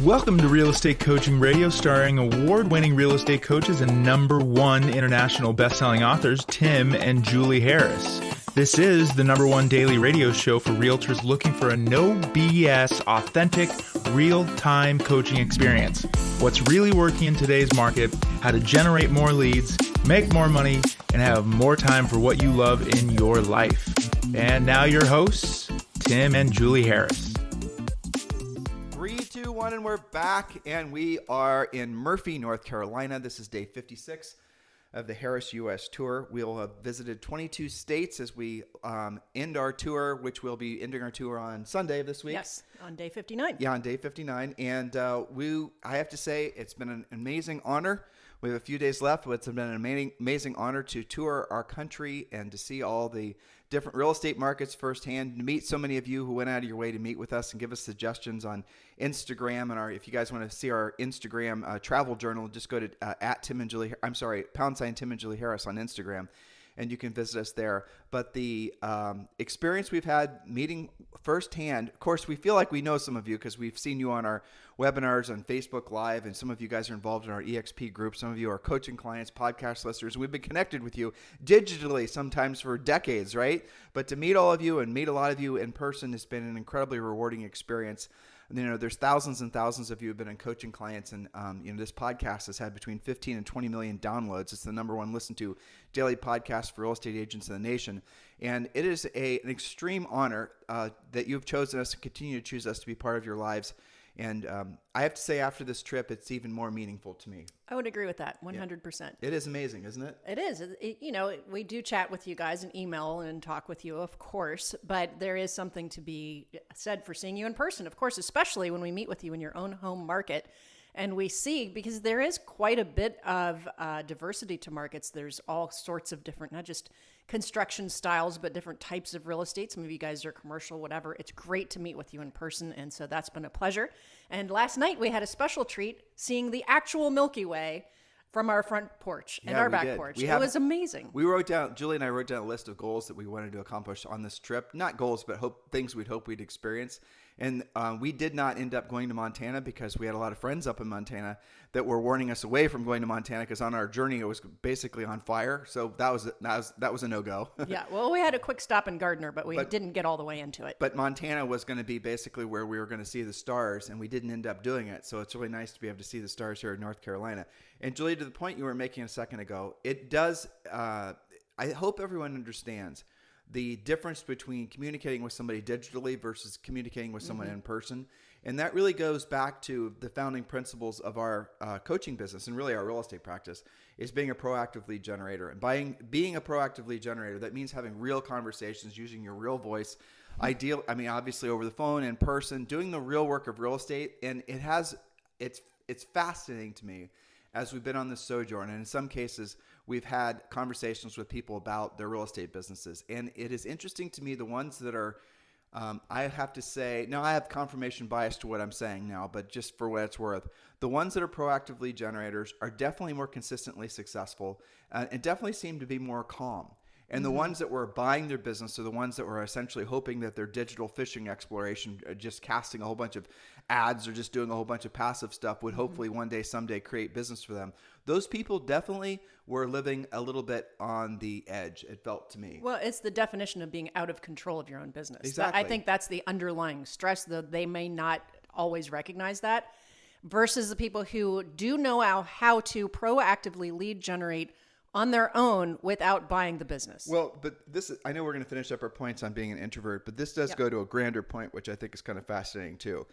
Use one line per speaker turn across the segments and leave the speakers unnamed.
Welcome to Real Estate Coaching Radio, starring award-winning real estate coaches and #1 international best-selling authors, Tim and Julie Harris. This is the #1 daily radio show for realtors looking for a no BS, authentic, real-time coaching experience. What's really working in today's market, how to generate more leads, make more money, and have more time for what you love in your life. And now your hosts, Tim and Julie Harris.
3, 2, 1, and we're back, and we are in Murphy, North Carolina. This is day 56 of the Harris U.S. Tour. We'll have visited 22 states as we end our tour, which we'll be ending our tour on Sunday of this week.
Yes, on day 59.
Yeah, on day 59. And I have to say, it's been an amazing honor. We have a few days left, but it's been an amazing honor to tour our country and to see all the different real estate markets firsthand, to meet so many of you who went out of your way to meet with us and give us suggestions on Instagram. And if you guys want to see our Instagram travel journal, just go to @Tim and Julie Harris on Instagram, and you can visit us there. But the experience we've had meeting firsthand, of course, we feel like we know some of you because we've seen you on our webinars on Facebook Live, and some of you guys are involved in our EXP group. Some of you are coaching clients, podcast listeners. We've been connected with you digitally sometimes for decades, right? But to meet all of you and meet a lot of you in person has been an incredibly rewarding experience. You know, there's thousands and thousands of you who've been in coaching clients, and this podcast has had between 15 and 20 million downloads. It's the #1 listened to daily podcast for real estate agents in the nation, and it is an extreme honor that you've chosen us and continue to choose us to be part of your lives. And I have to say, after this trip, it's even more meaningful to me.
I would agree with that, 100%.
It is amazing, isn't it?
It is. We do chat with you guys and email and talk with you, of course, but there is something to be said for seeing you in person, of course, especially when we meet with you in your own home market. And we see, because there is quite a bit of diversity to markets. There's all sorts of different, not just construction styles, but different types of real estate. Some of you guys are commercial, whatever. It's great to meet with you in person. And so that's been a pleasure. And last night we had a special treat seeing the actual Milky Way from our front porch and our back porch. It was amazing.
Julie and I wrote down a list of goals that we wanted to accomplish on this trip. Not goals, but things we'd hope we'd experience. And we did not end up going to Montana because we had a lot of friends up in Montana that were warning us away from going to Montana because on our journey it was basically on fire. So that was a no-go.
Yeah, well, we had a quick stop in Gardner, but we didn't get all the way into it.
But Montana was going to be basically where we were going to see the stars, and we didn't end up doing it. So it's really nice to be able to see the stars here in North Carolina. And Julie, to the point you were making a second ago, it does. I hope everyone understands the difference between communicating with somebody digitally versus communicating with someone in person. And that really goes back to the founding principles of our coaching business and really our real estate practice, is being a proactive lead generator. And being a proactive lead generator, that means having real conversations, using your real voice, obviously over the phone, in person, doing the real work of real estate. And it's fascinating to me as we've been on this sojourn, and in some cases, we've had conversations with people about their real estate businesses. And it is interesting to me, the ones that are, I have to say, now I have confirmation bias to what I'm saying now, but just for what it's worth, the ones that are proactive lead generators are definitely more consistently successful and definitely seem to be more calm. And the ones that were buying their business are the ones that were essentially hoping that their digital fishing exploration, just casting a whole bunch of ads or just doing a whole bunch of passive stuff, would hopefully someday create business for them. Those people definitely were living a little bit on the edge, it felt to me.
Well, it's the definition of being out of control of your own business.
Exactly.
I think that's the underlying stress, though they may not always recognize that, versus the people who do know how to proactively lead generate on their own without buying the business.
Well, but I know we're going to finish up our points on being an introvert, but this does go to a grander point, which I think is kind of fascinating too.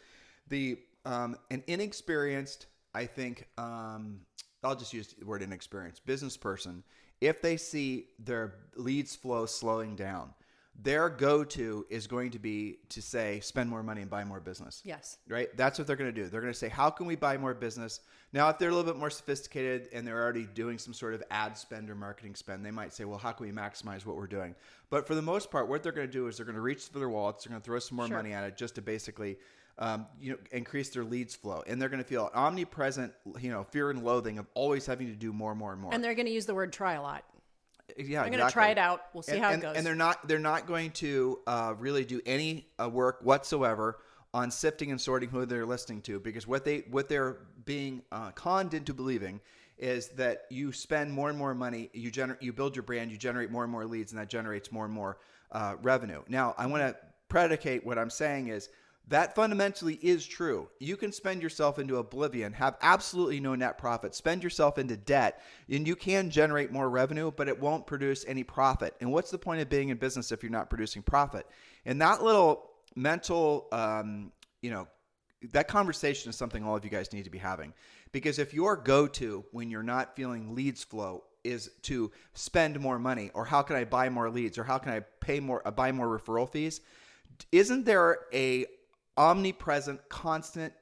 An inexperienced, I think, I'll just use the word inexperienced, business person, if they see their leads flow slowing down, their go-to is going to be to say, spend more money and buy more business.
Yes.
Right? That's what they're going to do. They're going to say, how can we buy more business? Now, if they're a little bit more sophisticated and they're already doing some sort of ad spend or marketing spend, they might say, well, how can we maximize what we're doing? But for the most part, what they're going to do is they're going to reach for their wallets. They're going to throw some more money at it just to basically increase their leads flow. And they're going to feel omnipresent, fear and loathing of always having to do more and more and more.
And they're going to use the word try a lot.
Yeah,
I'm going to try it out. We'll see how it goes.
And they're not going to really do any work whatsoever on sifting and sorting who they're listening to, because what they're being conned into believing is that you spend more and more money, you build your brand, you generate more and more leads, and that generates more and more revenue. Now, I want to predicate what I'm saying is that fundamentally is true. You can spend yourself into oblivion, have absolutely no net profit, spend yourself into debt, and you can generate more revenue, but it won't produce any profit. And what's the point of being in business if you're not producing profit? And that little mental, that conversation is something all of you guys need to be having. Because if your go-to when you're not feeling leads flow is to spend more money, or how can I buy more leads, or how can I buy more referral fees, isn't there a omnipresent, constant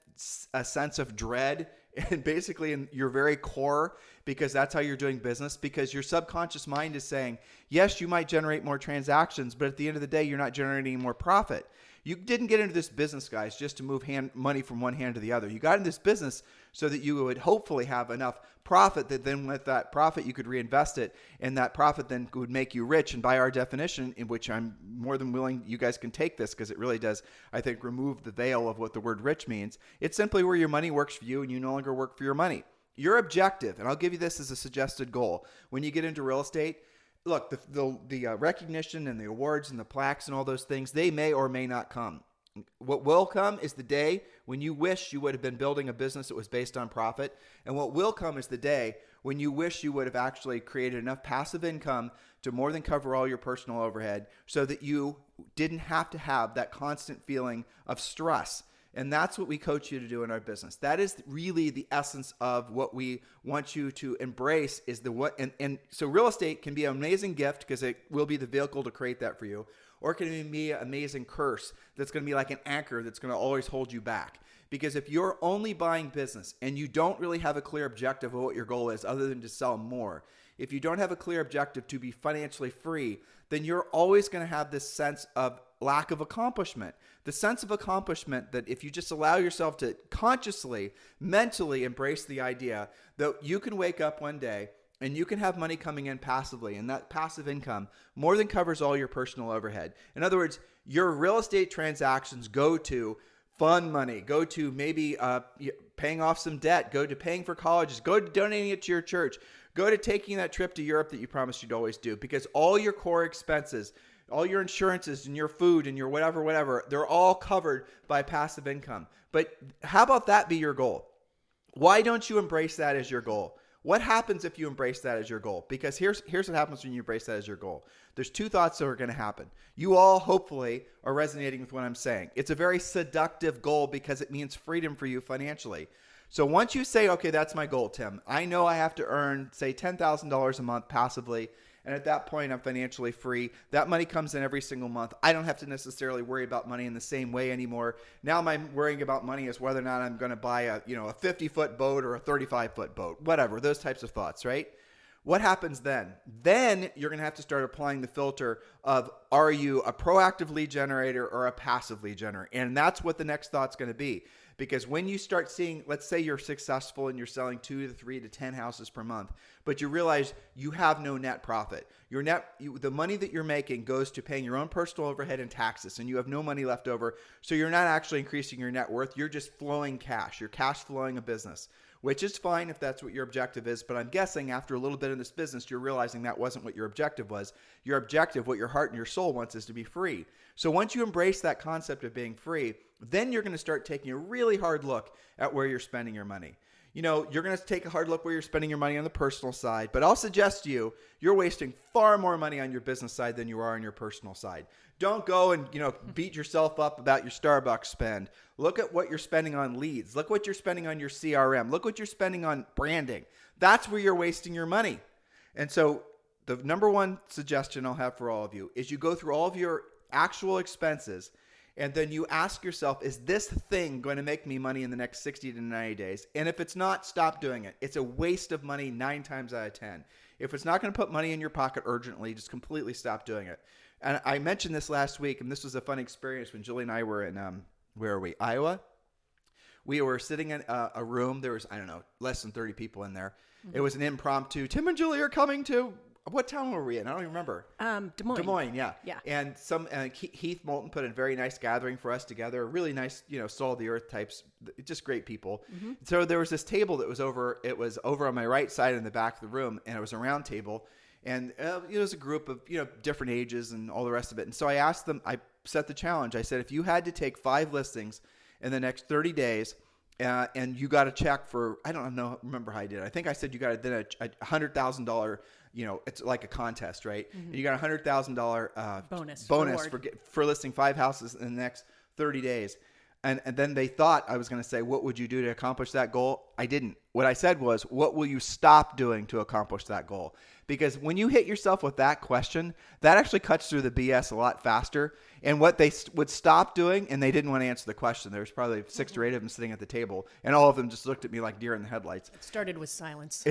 a sense of dread and basically in your very core, because that's how you're doing business, because your subconscious mind is saying, yes, you might generate more transactions, but at the end of the day, you're not generating more profit. You didn't get into this business, guys, just to move money from one hand to the other. You got in this business so that you would hopefully have enough profit that then with that profit, you could reinvest it. And that profit then would make you rich. And by our definition, in which I'm more than willing, you guys can take this because it really does, I think, remove the veil of what the word rich means. It's simply where your money works for you and you no longer work for your money. Your objective, and I'll give you this as a suggested goal, when you get into real estate, look, the recognition and the awards and the plaques and all those things, they may or may not come. What will come is the day when you wish you would have been building a business that was based on profit. And what will come is the day when you wish you would have actually created enough passive income to more than cover all your personal overhead so that you didn't have to have that constant feeling of stress. And that's what we coach you to do in our business. That is really the essence of what we want you to embrace is the what. And so real estate can be an amazing gift because it will be the vehicle to create that for you. Or it can be an amazing curse that's going to be like an anchor that's going to always hold you back. Because if you're only buying business and you don't really have a clear objective of what your goal is other than to sell more, if you don't have a clear objective to be financially free, then you're always going to have this sense of lack of accomplishment. The sense of accomplishment that if you just allow yourself to consciously, mentally embrace the idea that you can wake up one day and you can have money coming in passively, and that passive income more than covers all your personal overhead. In other words, your real estate transactions go to fund money, go to maybe paying off some debt, go to paying for colleges, go to donating it to your church, go to taking that trip to Europe that you promised you'd always do, because all your core expenses, all your insurances and your food and your whatever, they're all covered by passive income. But how about that be your goal? Why don't you embrace that as your goal? What happens if you embrace that as your goal? Because here's what happens when you embrace that as your goal. There's two thoughts that are going to happen. You all hopefully are resonating with what I'm saying. It's a very seductive goal because it means freedom for you financially. So once you say, okay, that's my goal, Tim. I know I have to earn, say, $10,000 a month passively. And at that point, I'm financially free. That money comes in every single month. I don't have to necessarily worry about money in the same way anymore. Now my worrying about money is whether or not I'm going to buy a 50-foot boat or a 35-foot boat, whatever, those types of thoughts, right? What happens then? Then you're going to have to start applying the filter of, are you a proactive lead generator or a passive lead generator? And that's what the next thought's going to be. Because when you start seeing, let's say you're successful and you're selling 2 to 3 to 10 houses per month, but you realize you have no net profit. The money that you're making goes to paying your own personal overhead and taxes, and you have no money left over. So you're not actually increasing your net worth. You're just flowing cash. You're cash flowing a business, which is fine if that's what your objective is. But I'm guessing after a little bit in this business, you're realizing that wasn't what your objective was. Your objective, what your heart and your soul wants, is to be free. So once you embrace that concept of being free, then you're going to start taking a really hard look at where you're spending your money. You're going to take a hard look where you're spending your money on the personal side, but I'll suggest to you, you're wasting far more money on your business side than you are on your personal side. Don't go and, beat yourself up about your Starbucks spend. Look at what you're spending on leads. Look what you're spending on your CRM. Look what you're spending on branding. That's where you're wasting your money. And so the number one suggestion I'll have for all of you is you go through all of your actual expenses, and then you ask yourself, is this thing going to make me money in the next 60 to 90 days? And if it's not, stop doing it. It's a waste of money 9 times out of 10. If it's not going to put money in your pocket urgently, just completely stop doing it. And I mentioned this last week, and this was a fun experience when Julie and I were in, where are we, Iowa? We were sitting in a room. There was, less than 30 people in there. Mm-hmm. It was an impromptu, Tim and Julie are coming to what town were we in? I don't even remember.
Des Moines.
Des Moines, yeah.
Yeah.
And Heath Moulton put in a very nice gathering for us together. Really nice, soul of the earth types, just great people. Mm-hmm. So there was this table that was over. It was over on my right side in the back of the room, and it was a round table. And it was a group of different ages and all the rest of it. And so I asked them. I set the challenge. I said, if you had to take 5 listings in the next 30 days. And you got a check for, I don't remember how I did. I think I said you got then a $100,000, it's like a contest, right? Mm-hmm. And you got a $100,000 bonus for listing 5 houses in the next 30 days. And then they thought I was going to say, what would you do to accomplish that goal? I didn't. What I said was, what will you stop doing to accomplish that goal? Because when you hit yourself with that question, that actually cuts through the BS a lot faster. And what they would stop doing, and they didn't want to answer the question. There was probably 6 or 8 of them sitting at the table, and all of them just looked at me like deer in the headlights.
It started with silence.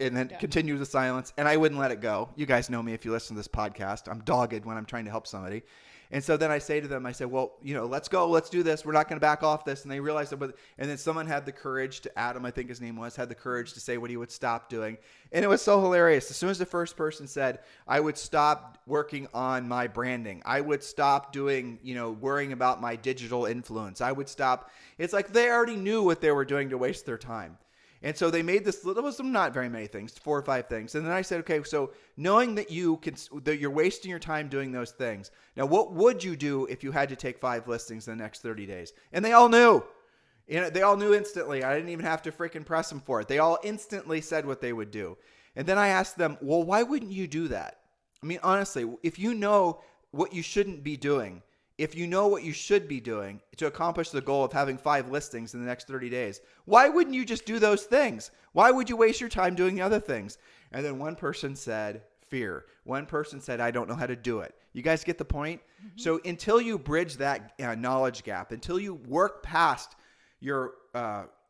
And then continued with silence, and I wouldn't let it go. You guys know me if you listen to this podcast. I'm dogged when I'm trying to help somebody. And so then I say to them, I say, well, let's go. Let's do this. We're not going to back off this. And they realized that. And then someone had the courage to, Adam, I think his name was, had the courage to say what he would stop doing. And it was so hilarious. As soon as the first person said, I would stop working on my branding. I would stop doing, worrying about my digital influence. I would stop. It's like they already knew what they were doing to waste their time. And so they made this, there was not very many things, 4 or 5 things. And then I said, okay, so knowing that that you're wasting your time doing those things. Now, what would you do if you had to take 5 listings in the next 30 days? And they all knew. They all knew instantly. I didn't even have to freaking press them for it. They all instantly said what they would do. And then I asked them, well, why wouldn't you do that? I mean, honestly, if you know what you shouldn't be doing, if you know what you should be doing to accomplish the goal of having 5 listings in the next 30 days, why wouldn't you just do those things? Why would you waste your time doing the other things? And then one person said, fear. One person said, I don't know how to do it. You guys get the point? Mm-hmm. So until you bridge that knowledge gap, until you work past your,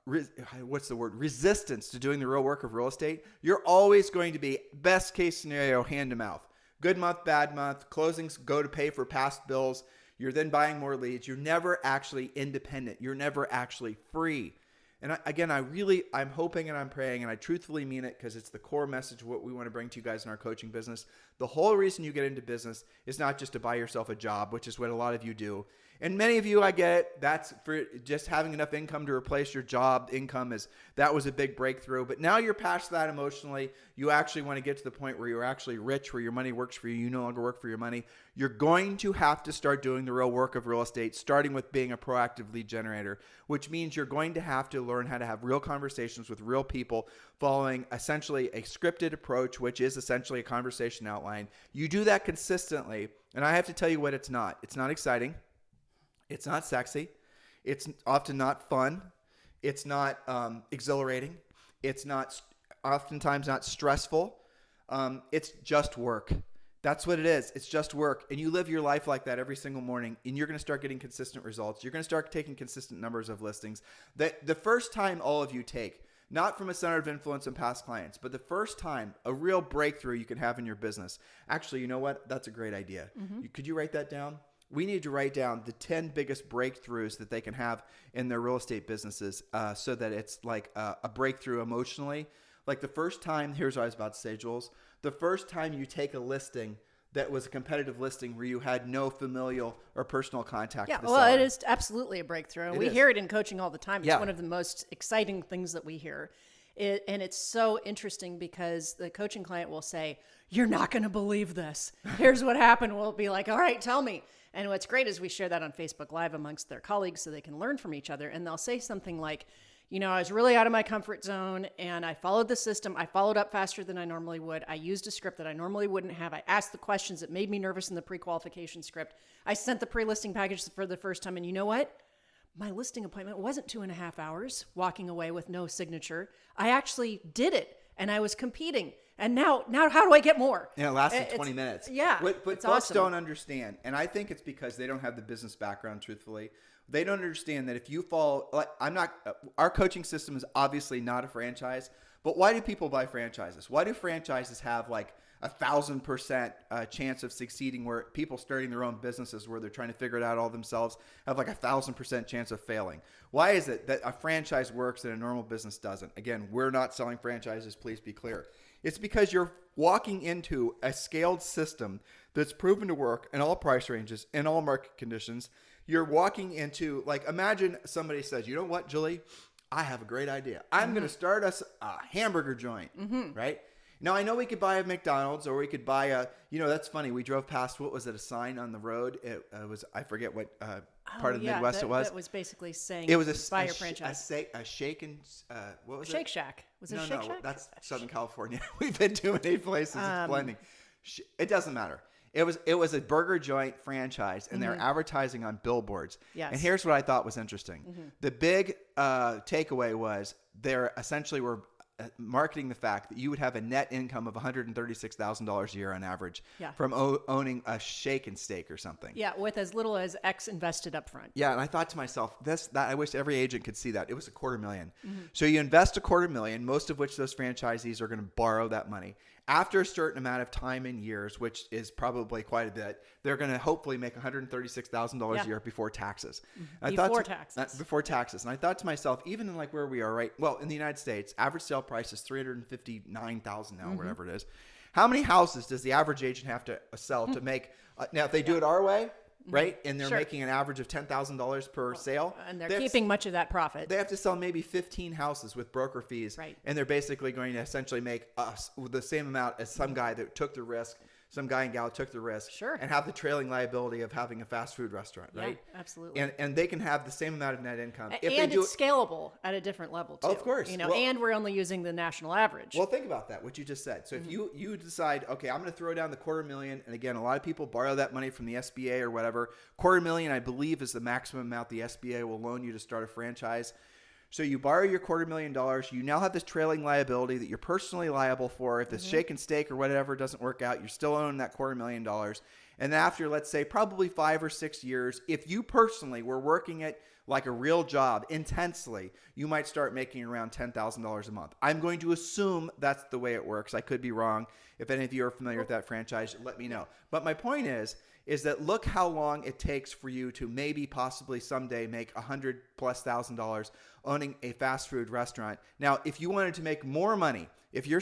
resistance to doing the real work of real estate, you're always going to be, best case scenario, hand to mouth. Good month, bad month, closings go to pay for past bills. You're then buying more leads. You're never actually independent. You're never actually free. And I'm hoping and I'm praying, and I truthfully mean it because it's the core message of what we want to bring to you guys in our coaching business. The whole reason you get into business is not just to buy yourself a job, which is what a lot of you do. And many of you, I get it. That's for just having enough income to replace your job income. That was a big breakthrough. But now you're past that emotionally. You actually want to get to the point where you're actually rich, where your money works for you. You no longer work for your money. You're going to have to start doing the real work of real estate, starting with being a proactive lead generator, which means you're going to have to learn how to have real conversations with real people, following essentially a scripted approach, which is essentially a conversation outline. You do that consistently, and I have to tell you what it's not. It's not exciting. It's not sexy. It's often not fun. It's not exhilarating. It's not oftentimes not stressful. It's just work. That's what it is. It's just work. And you live your life like that every single morning, and you're going to start getting consistent results. You're going to start taking consistent numbers of listings. The first time all of you take, not from a center of influence and past clients, but the first time a real breakthrough you can have in your business. Actually, you know what? That's a great idea. Mm-hmm. Could you write that down? We need to write down the 10 biggest breakthroughs that they can have in their real estate businesses so that it's like a breakthrough emotionally. Like the first time, here's what I was about to say, Jules. The first time you take a listing that was a competitive listing where you had no familial or personal contact with the seller.
It is absolutely a breakthrough. We hear it in coaching all the time. It's one of the most exciting things that we hear. And it's so interesting because the coaching client will say, you're not going to believe this. Here's what happened. We'll be like, all right, tell me. And what's great is we share that on Facebook Live amongst their colleagues so they can learn from each other. And they'll say something like, I was really out of my comfort zone and I followed the system. I followed up faster than I normally would. I used a script that I normally wouldn't have. I asked the questions that made me nervous in the pre-qualification script. I sent the pre-listing package for the first time. And you know what? My listing appointment wasn't 2.5 hours walking away with no signature. I actually did it and I was competing. And now how do I get more?
And it lasted 20 minutes.
Yeah.
But folks
awesome.
Don't understand. And I think it's because they don't have the business background, truthfully. They don't understand that if you fall, our coaching system is obviously not a franchise, but why do people buy franchises? Why do franchises have like 1,000% chance of succeeding, where people starting their own businesses where they're trying to figure it out all themselves have like 1,000% chance of failing? Why is it that a franchise works and a normal business doesn't? Again, we're not selling franchises. Please be clear. It's because you're walking into a scaled system that's proven to work in all price ranges, in all market conditions. You're walking into, like, imagine somebody says, you know what, Julie, I have a great idea. I'm going to start us a hamburger joint, right? Now, I know we could buy a McDonald's, or we could buy a, that's funny. We drove past, what was it, a sign on the road? It was, I forget what part of the Midwest it was.
That was basically saying,
it was
buy your franchise.
A shake and, what was
Shake
it?
Shack. Was it
No,
Shake Shack?
That's Southern California. We've been too many places. It's blending. It doesn't matter. It was a burger joint franchise, and they're advertising on billboards.
Yes.
And here's what I thought was interesting. The big takeaway was they essentially were marketing the fact that you would have a net income of $136,000 a year on average from owning a shake and steak or something.
Yeah, with as little as X invested up front.
Yeah, and I thought to myself, I wish every agent could see that. It was $250,000. So you invest $250,000, most of which those franchisees are going to borrow that money. After a certain amount of time and years, which is probably quite a bit, they're going to hopefully make $136,000 a year before taxes.
Before taxes.
Before taxes. And I thought to myself, even in like where we are right, well, in the United States, average sale price is $359,000 now, whatever it is. How many houses does the average agent have to sell to make? Now, if they do it our way, right, and they're making an average of $10,000 per sale,
and they're keeping much of that profit.
They have to sell maybe 15 houses with broker fees,
right?
And they're basically going to essentially make us the same amount as some guy that took the risk. Some guy and gal took the risk,
and
have the trailing liability of having a fast food restaurant, right?
Yeah, absolutely.
And they can have the same amount of net income.
And it's scalable at a different level too.
Of course,
and we're only using the national average.
Well, think about that, what you just said. So if you decide, okay, I'm going to throw down the $250,000, and again, a lot of people borrow that money from the SBA or whatever. $250,000, I believe, is the maximum amount the SBA will loan you to start a franchise. So you borrow your $250,000. You now have this trailing liability that you're personally liable for. If the shake and steak or whatever doesn't work out, you're still owning that $250,000. And after, let's say, probably 5 or 6 years, if you personally were working it like a real job intensely, you might start making around $10,000 a month. I'm going to assume that's the way it works. I could be wrong. If any of you are familiar with that franchise, let me know. But my point is that look how long it takes for you to maybe possibly someday make $100,000+ owning a fast food restaurant. Now, if you wanted to make more money, if you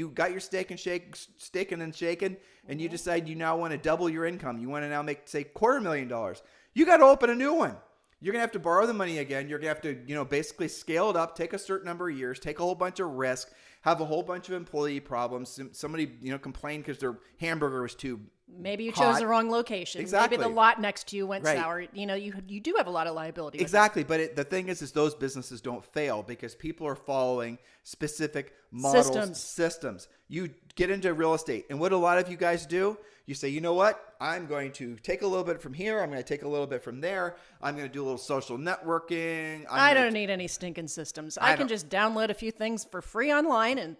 got your steak and shaken, and you decide you now want to double your income, you want to now make, say, $250,000, you got to open a new one. You're going to have to borrow the money again. You're going to have to, basically scale it up, take a certain number of years, take a whole bunch of risk, have a whole bunch of employee problems. Somebody, complained because their hamburger was too
Maybe you
hot.
chose the wrong location.
Exactly.
Maybe the lot next to you went
Right.
sour. You do have a lot of liability.
Exactly. But the thing is those businesses don't fail because people are following specific models, systems. You get into real estate. And what a lot of you guys do, you say, you know what? I'm going to take a little bit from here. I'm going to take a little bit from there. I'm going to do a little social networking.
I don't need any stinking systems. I can just download a few things for free online and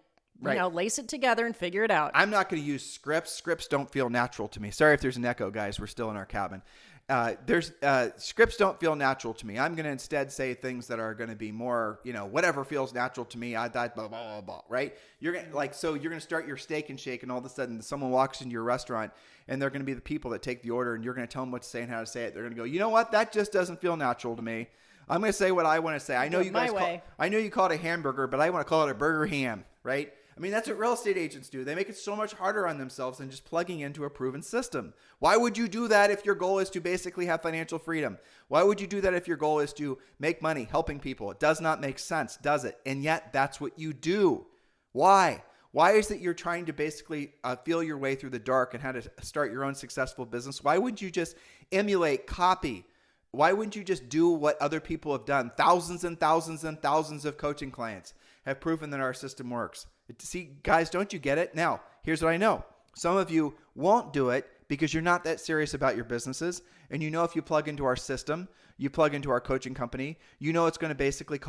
lace it together and figure it out.
I'm not going to use scripts. Scripts don't feel natural to me. Sorry if there's an echo, guys. We're still in our cabin. Scripts don't feel natural to me. I'm going to instead say things that are going to be more, whatever feels natural to me. I blah, blah, blah, blah, right? You're going to start your steak and shake, and all of a sudden someone walks into your restaurant, and they're going to be the people that take the order, and you're going to tell them what to say and how to say it. They're going to go, you know what? That just doesn't feel natural to me. I'm going to say what I want to say. I know you guys call it a hamburger, but I want to call it a burger ham, right? I mean, that's what real estate agents do. They make it so much harder on themselves than just plugging into a proven system. Why would you do that if your goal is to basically have financial freedom? Why would you do that if your goal is to make money, helping people? It does not make sense, does it? And yet, that's what you do. Why? Why is it you're trying to basically feel your way through the dark and how to start your own successful business? Why wouldn't you just emulate, copy? Why wouldn't you just do what other people have done? Thousands and thousands and thousands of coaching clients have proven that our system works. See, guys, don't you get it? Now, here's what I know. Some of you won't do it because you're not that serious about your businesses. And if you plug into our system, you plug into our coaching company, it's going to basically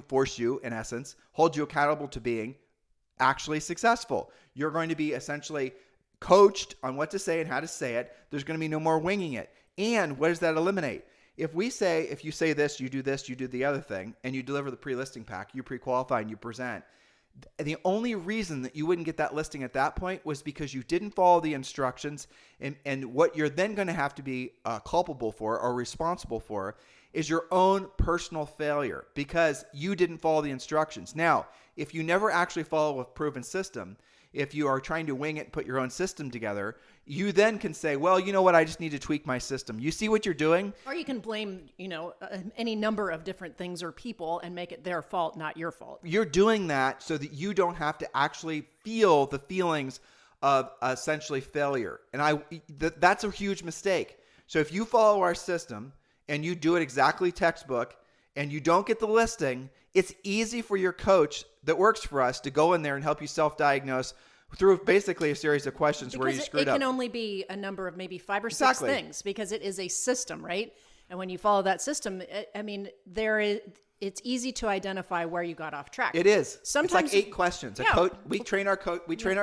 force you, in essence, hold you accountable to being actually successful. You're going to be essentially coached on what to say and how to say it. There's going to be no more winging it. And what does that eliminate? If you say this, you do the other thing, and you deliver the pre-listing pack, you pre-qualify and you present, the only reason that you wouldn't get that listing at that point was because you didn't follow the instructions. And what you're then going to have to be culpable for or responsible for is your own personal failure because you didn't follow the instructions. Now, if you never actually follow a proven system, if you are trying to wing it and put your own system together, you then can say, well, you know what? I just need to tweak my system. You see what you're doing?
Or you can blame, any number of different things or people and make it their fault, not your fault.
You're doing that so that you don't have to actually feel the feelings of essentially failure. And that's a huge mistake. So if you follow our system and you do it exactly textbook and you don't get the listing, it's easy for your coach that works for us to go in there and help you self-diagnose through basically a series of questions where you screwed up.
It can only be a number of maybe 5 or 6 things because it is a system, right? And when you follow that system, it's easy to identify where you got off track.
It is.
Sometimes
it's like 8 questions.
Yeah.
We train our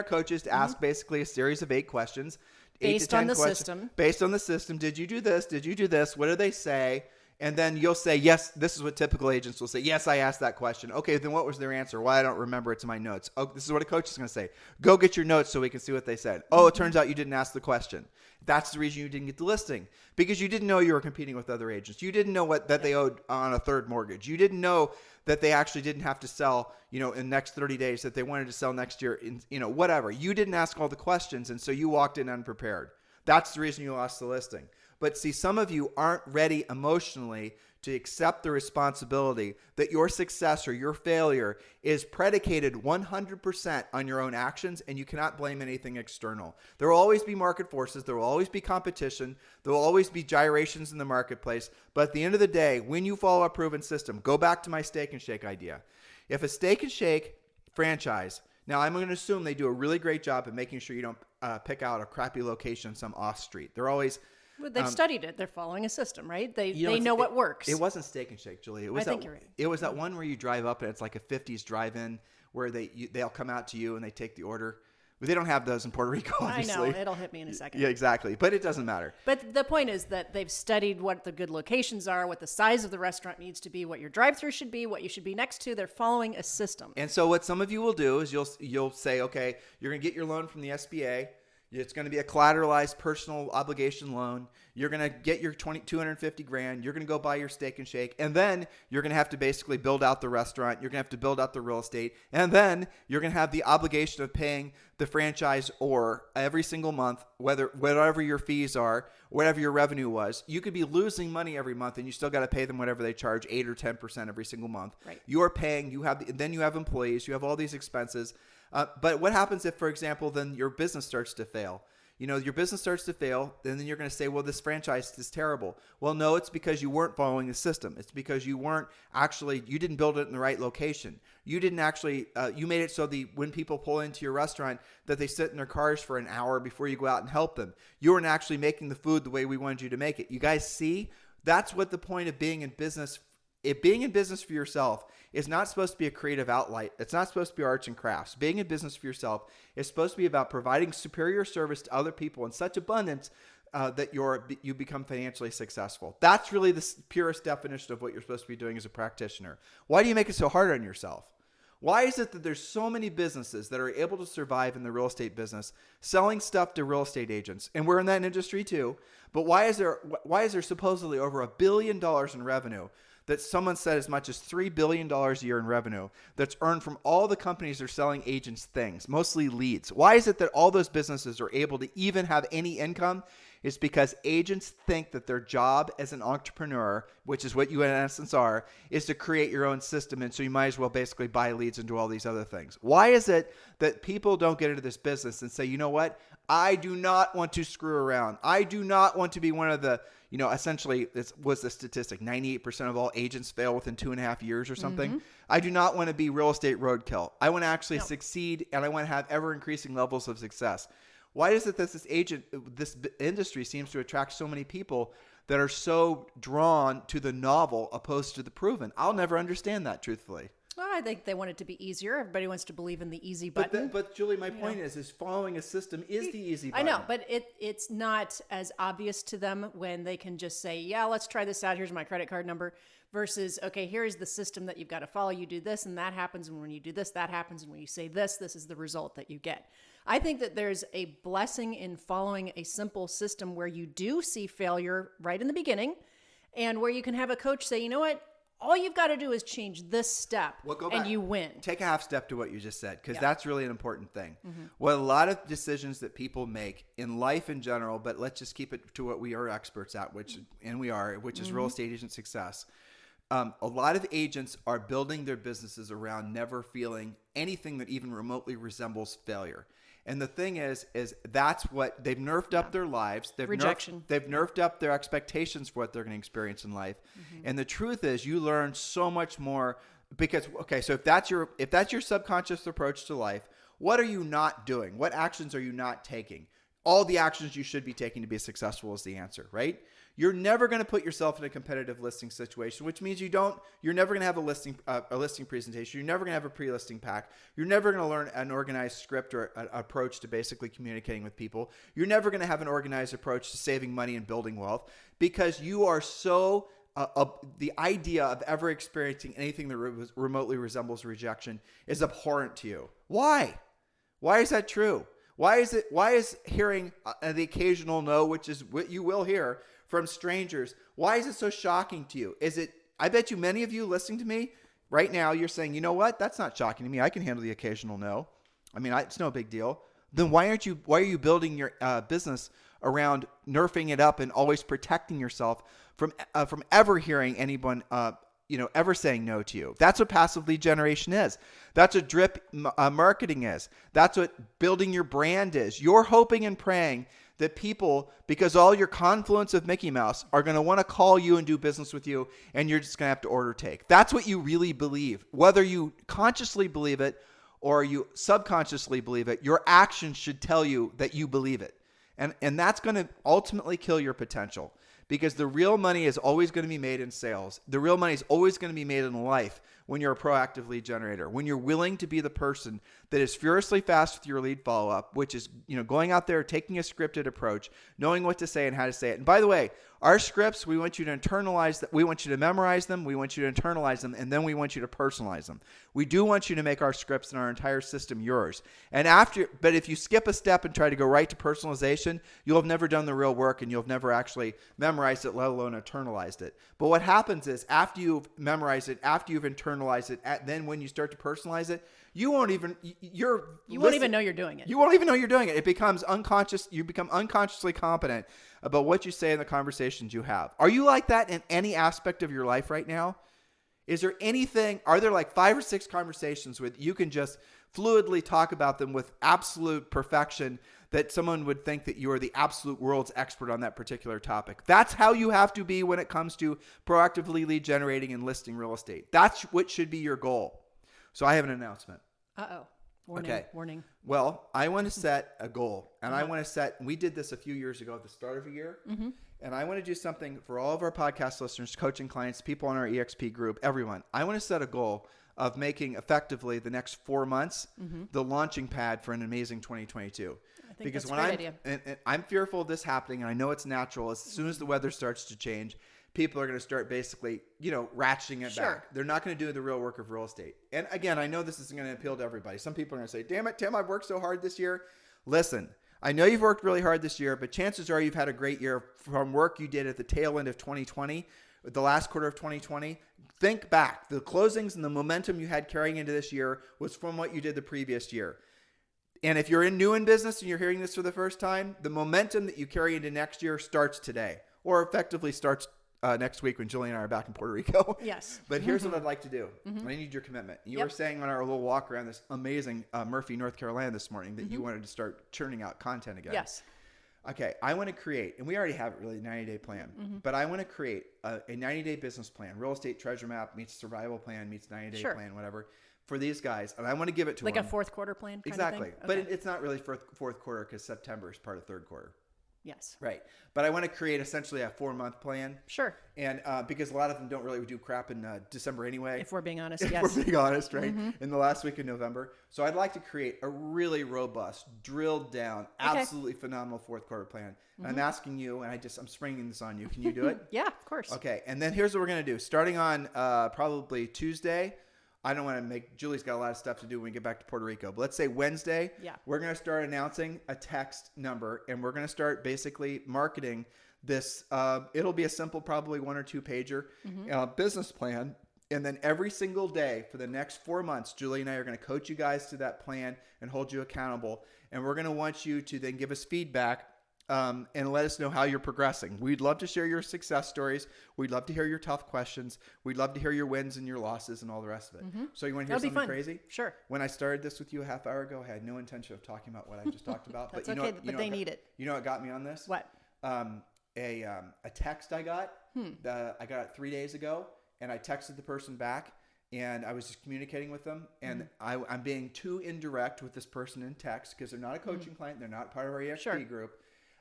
coaches to ask basically a series of 8 questions.
Based on the system.
Based on the system. Did you do this? Did you do this? What do they say? And then you'll say, yes, this is what typical agents will say. Yes, I asked that question. Okay, then what was their answer? Well, I don't remember. It's in my notes. Oh, this is what a coach is going to say. Go get your notes so we can see what they said. Oh, it turns out you didn't ask the question. That's the reason you didn't get the listing, because you didn't know you were competing with other agents. You didn't know that they owed on a third mortgage. You didn't know that they actually didn't have to sell, in the next 30 days, that they wanted to sell next year, whatever. You didn't ask all the questions, and so you walked in unprepared. That's the reason you lost the listing. But see, some of you aren't ready emotionally to accept the responsibility that your success or your failure is predicated 100% on your own actions, and you cannot blame anything external. There will always be market forces. There will always be competition. There will always be gyrations in the marketplace. But at the end of the day, when you follow a proven system, go back to my Steak and Shake idea. If a Steak and Shake franchise, now I'm going to assume they do a really great job of making sure you don't pick out a crappy location, some off street. They're always...
Well, they've studied it. They're following a system, right? They know what works.
It wasn't Steak and Shake, Julie.
I think you're right.
It was that one where you drive up and it's like a 50s drive-in where they'll come out to you and they take the order. But they don't have those in Puerto Rico, obviously.
I know. It'll hit me in a second.
Yeah, exactly. But it doesn't matter.
But the point is that they've studied what the good locations are, what the size of the restaurant needs to be, what your drive-thru should be, what you should be next to. They're following a system.
And so what some of you will do is you'll say, okay, you're going to get your loan from the SBA. It's going to be a collateralized personal obligation loan. You're going to get your $250,000. You're going to go buy your Steak and Shake. And then you're going to have to basically build out the restaurant. You're going to have to build out the real estate. And then you're going to have the obligation of paying the franchise or every single month, whatever your fees are, whatever your revenue was. You could be losing money every month and you still got to pay them whatever they charge, 8 or 10% every single month.
Right.
You're paying, then you have employees, you have all these expenses. But what happens if, for example, then your business starts to fail? Your business starts to fail, and then you're going to say, well, this franchise is terrible. Well, no, it's because you weren't following the system. It's because you didn't build it in the right location. You didn't actually, you made it so when people pull into your restaurant that they sit in their cars for an hour before you go out and help them. You weren't actually making the food the way we wanted you to make it. You guys see? That's what the point of being in business. Being in business for yourself is not supposed to be a creative outlet. It's not supposed to be arts and crafts. Being in business for yourself is supposed to be about providing superior service to other people in such abundance that you become financially successful. That's really the purest definition of what you're supposed to be doing as a practitioner. Why do you make it so hard on yourself? Why is it that there's so many businesses that are able to survive in the real estate business, selling stuff to real estate agents? And we're in that industry too. But why is there supposedly over $1 billion in revenue that someone said as much as $3 billion a year in revenue that's earned from all the companies that are selling agents things, mostly leads? Why is it that all those businesses are able to even have any income? It's because agents think that their job as an entrepreneur, which is what you in essence are, is to create your own system. And so you might as well basically buy leads and do all these other things. Why is it that people don't get into this business and say, you know what? I do not want to screw around. I do not want to be one of the, essentially, this was the statistic, 98% of all agents fail within 2.5 years or something. Mm-hmm. I do not want to be real estate roadkill. I want to actually succeed, and I want to have ever increasing levels of success. Why is it that this industry seems to attract so many people that are so drawn to the novel opposed to the proven? I'll never understand that, truthfully.
Well, I think they want it to be easier. Everybody wants to believe in the easy button.
But Julie, my point is following a system is the easy button.
I know, but it's not as obvious to them when they can just say, yeah, let's try this out. Here's my credit card number. Versus, okay, here's the system that you've got to follow. You do this and that happens. And when you do this, that happens. And when you say this is the result that you get. I think that there's a blessing in following a simple system where you do see failure right in the beginning. and where you can have a coach say, you know what, all you've got to do is change this step, and you win.
Take a half step to what you just said, because that's really an important thing.
Mm-hmm.
What a lot of decisions that people make in life in general, but let's just keep it to what we are experts at, which is real estate agent success. A lot of agents are building their businesses around never feeling anything that even remotely resembles failure. And the thing is that's what they've nerfed up their lives. They've nerfed up their expectations for what they're going to experience in life. Mm-hmm. And the truth is, you learn so much more because, so if that's your subconscious approach to life, what are you not doing? What actions are you not taking? All the actions you should be taking to be successful is the answer, right? You're never going to put yourself in a competitive listing situation, which means you're never going to have a listing presentation. You're never going to have a pre-listing pack. You're never going to learn an organized script or an approach to basically communicating with people. You're never going to have an organized approach to saving money and building wealth, because you are so the idea of ever experiencing anything that remotely resembles rejection is abhorrent to you. Why? Why is that true? Why is hearing the occasional no, which is what you will hear from strangers, why is it so shocking to you? I bet you many of you listening to me right now, you're saying, you know what? That's not shocking to me. I can handle the occasional no. I mean, it's no big deal. Then why are you building your business around nerfing it up and always protecting yourself from ever hearing anyone ever saying no to you? That's what passive lead generation is. That's what drip marketing is. That's what building your brand is. You're hoping and praying that people, because all your confluence of Mickey Mouse, are going to want to call you and do business with you, and you're just going to have to order take. That's what you really believe. Whether you consciously believe it or you subconsciously believe it, your actions should tell you that you believe it. And that's going to ultimately kill your potential, because the real money is always going to be made in sales. The real money is always going to be made in life when you're a proactive lead generator, when you're willing to be the person that is furiously fast with your lead follow-up, which is, going out there, taking a scripted approach, knowing what to say and how to say it. And by the way, our scripts, we want you to internalize that. We want you to memorize them. We want you to internalize them. And then we want you to personalize them. We do want you to make our scripts and our entire system yours. But if you skip a step and try to go right to personalization, you'll have never done the real work, and you'll have never actually memorized it, let alone internalized it. But what happens is, after you've memorized it, after you've internalized it, then when you start to personalize it, you won't even know you're doing it. You won't even know you're doing it. It becomes unconscious. You become unconsciously competent about what you say in the conversations you have. Are you like that in any aspect of your life right now? Are there like 5 or 6 conversations with you can just fluidly talk about them with absolute perfection, that someone would think that you are the absolute world's expert on that particular topic? That's how you have to be when it comes to proactively lead generating and listing real estate. That's what should be your goal. So I have an announcement.
Uh-oh. Warning.
Well, I want to set a goal, and we did this a few years ago at the start of a year, and I want to do something for all of our podcast listeners, coaching clients, people on our EXP group, everyone. I want to set a goal of making effectively the next 4 months the launching pad for an amazing 2022.
I think that's a great idea.
I'm fearful of this happening, and I know it's natural. As soon as the weather starts to change, people are going to start basically, ratcheting it back. They're not going to do the real work of real estate. And again, I know this isn't going to appeal to everybody. Some people are going to say, damn it, Tim, I've worked so hard this year. Listen, I know you've worked really hard this year, but chances are you've had a great year from work you did at the tail end of 2020, the last quarter of 2020. Think back. The closings and the momentum you had carrying into this year was from what you did the previous year. And if you're new in business and you're hearing this for the first time, the momentum that you carry into next year starts today, or effectively starts next week when Julie and I are back in Puerto Rico.
Yes.
But here's what I'd like to do. I need your commitment. You were saying on our little walk around this amazing Murphy, North Carolina this morning that you wanted to start churning out content again.
Yes.
Okay. I want to create, and we already have it really, a 90-day plan, but I want to create a 90-day business plan. Real estate treasure map meets survival plan meets 90-day plan, whatever, for these guys. And I want to give it to them.
Like a fourth quarter plan kind of thing? Okay.
But it's not really fourth quarter, because September is part of third quarter.
Yes.
Right. But I want to create essentially a 4-month plan.
Sure.
And because a lot of them don't really do crap in December anyway.
If we're being honest,
yes. If we're being honest, right? In the last week of November. So I'd like to create a really robust, drilled down, absolutely phenomenal fourth quarter plan. I'm asking you, and I'm springing this on you. Can you do it?
Yeah, of course.
Okay. And then here's what we're going to do. Starting on probably Tuesday, I don't want to Julie's got a lot of stuff to do when we get back to Puerto Rico. But let's say Wednesday, we're going to start announcing a text number, and we're going to start basically marketing this, it'll be a simple, probably 1 or 2 pager business plan. And then every single day for the next 4 months, Julie and I are going to coach you guys to that plan and hold you accountable. And we're going to want you to then give us feedback and let us know how you're progressing. We'd love to share your success stories. We'd love to hear your tough questions. We'd love to hear your wins and your losses and all the rest of it. So you want to hear something crazy?
Sure.
When I started this with you a half hour ago, I had no intention of talking about what I just talked about.
That's
but you
okay,
know what,
but they need it.
You know what got me on this?
What?
A text I got. I got it 3 days ago, and I texted the person back, and I was just communicating with them, and I'm being too indirect with this person in text because they're not a coaching client, they're not part of our EXP group,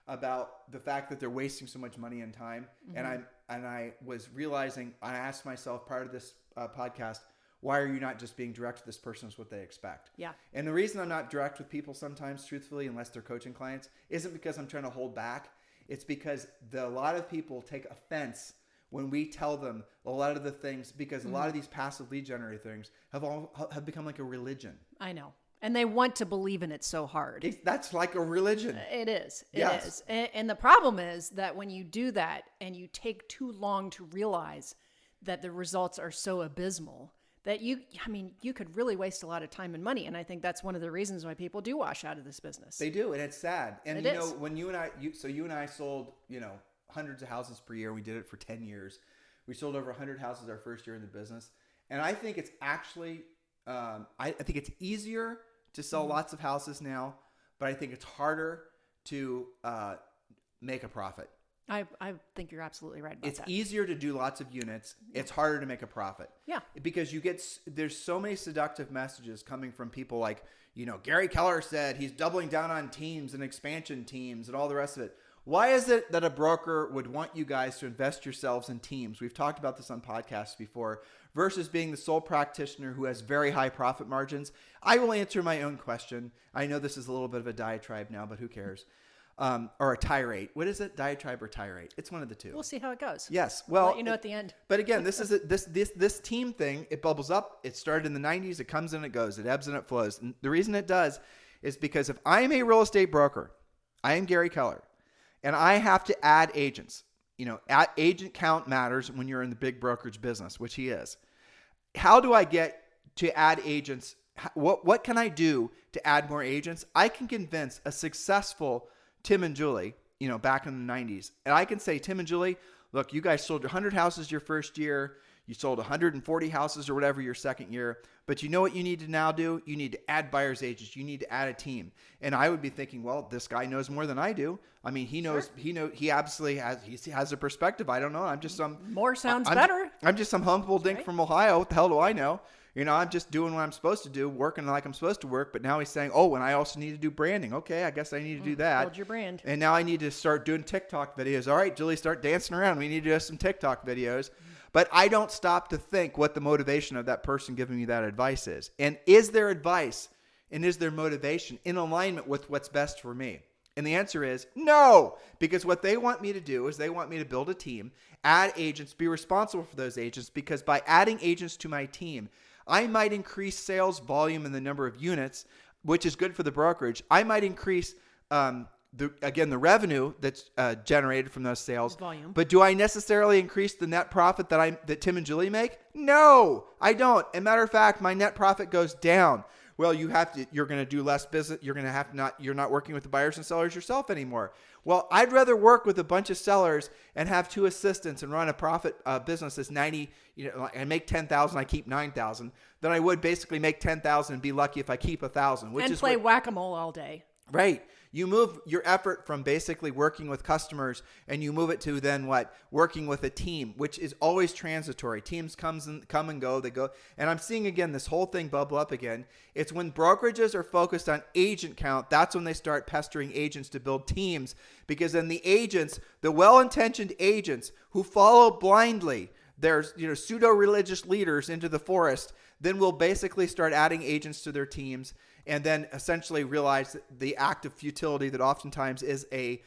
about the fact that they're wasting so much money and time. And I was realizing, I asked myself part of this podcast, why are you not just being direct with this person is what they expect?
Yeah.
And the reason I'm not direct with people sometimes, truthfully, unless they're coaching clients, isn't because I'm trying to hold back. It's because a lot of people take offense when we tell them a lot of the things, because a lot of these passive lead generator things have become like a religion.
I know. And they want to believe in it so hard.
That's like a religion.
It is. It
Yes.
is. And the problem is that when you do that and you take too long to realize that the results are so abysmal that you could really waste a lot of time and money. And I think that's one of the reasons why people do wash out of this business.
They do. And it's sad. And
It is.
when you and I sold, hundreds of houses per year. We did it for 10 years. We sold over 100 houses our first year in the business. And I think it's actually, I think it's easier to sell lots of houses now, but I think it's harder to make a profit.
I think you're absolutely right about
It's
that.
easier to do lots of units. It's harder to make a profit.
Yeah.
Because there's so many seductive messages coming from people like, Gary Keller said he's doubling down on teams and expansion teams and all the rest of it. Why is it that a broker would want you guys to invest yourselves in teams? We've talked about this on podcasts before, versus being the sole practitioner who has very high profit margins. I will answer my own question. I know this is a little bit of a diatribe now, but who cares? Or a tirade. What is it? Diatribe or tirade? It's one of the two.
We'll see how it goes.
Yes.
I'll
Well,
let you know at the end.
But again, this is this team thing. It bubbles up. It started in the 90s. It comes and it goes. It ebbs and it flows. And the reason it does is because if I'm a real estate broker, I am Gary Keller, and I have to add agents. Agent count matters when you're in the big brokerage business, which he is. How do I get to add agents? What can I do to add more agents? I can convince a successful Tim and Julie, back in the 90s. And I can say, Tim and Julie, look, you guys sold 100 houses your first year. You sold 140 houses or whatever your second year. But you know what you need to now do? You need to add buyer's agents. You need to add a team. And I would be thinking, well, this guy knows more than I do. I mean, he knows, he absolutely has a perspective. I don't know. I'm just some
More sounds better.
I'm just some humble dink from Ohio. What the hell do I know? I'm just doing what I'm supposed to do, working like I'm supposed to work. But now he's saying, and I also need to do branding. Okay, I guess I need to do that.
Build your brand.
And now I need to start doing TikTok videos. All right, Julie, start dancing around. We need to do some TikTok videos. But I don't stop to think what the motivation of that person giving me that advice is. And is their advice and is their motivation in alignment with what's best for me? And the answer is no, because what they want me to do is they want me to build a team, add agents, be responsible for those agents, because by adding agents to my team, I might increase sales volume in the number of units, which is good for the brokerage. I might increase the revenue that's generated from those sales. Volume. But do I necessarily increase the net profit that Tim and Julie make? No, I don't. As a matter of fact, my net profit goes down. Well, you're going to do less business. You're not working with the buyers and sellers yourself anymore. Well, I'd rather work with a bunch of sellers and have 2 assistants and run a profit business that's 90, I make 10,000, I keep 9,000, than I would basically make 10,000 and be lucky if I keep 1,000.
And play whack-a-mole all day.
Right. You move your effort from basically working with customers and you move it to then what? Working with a team, which is always transitory. Teams come and go, they go. And I'm seeing again this whole thing bubble up again. It's when brokerages are focused on agent count, that's when they start pestering agents to build teams, because then the agents, the well-intentioned agents who follow blindly their pseudo-religious leaders into the forest, then will basically start adding agents to their teams, and then essentially realize the act of futility that oftentimes is a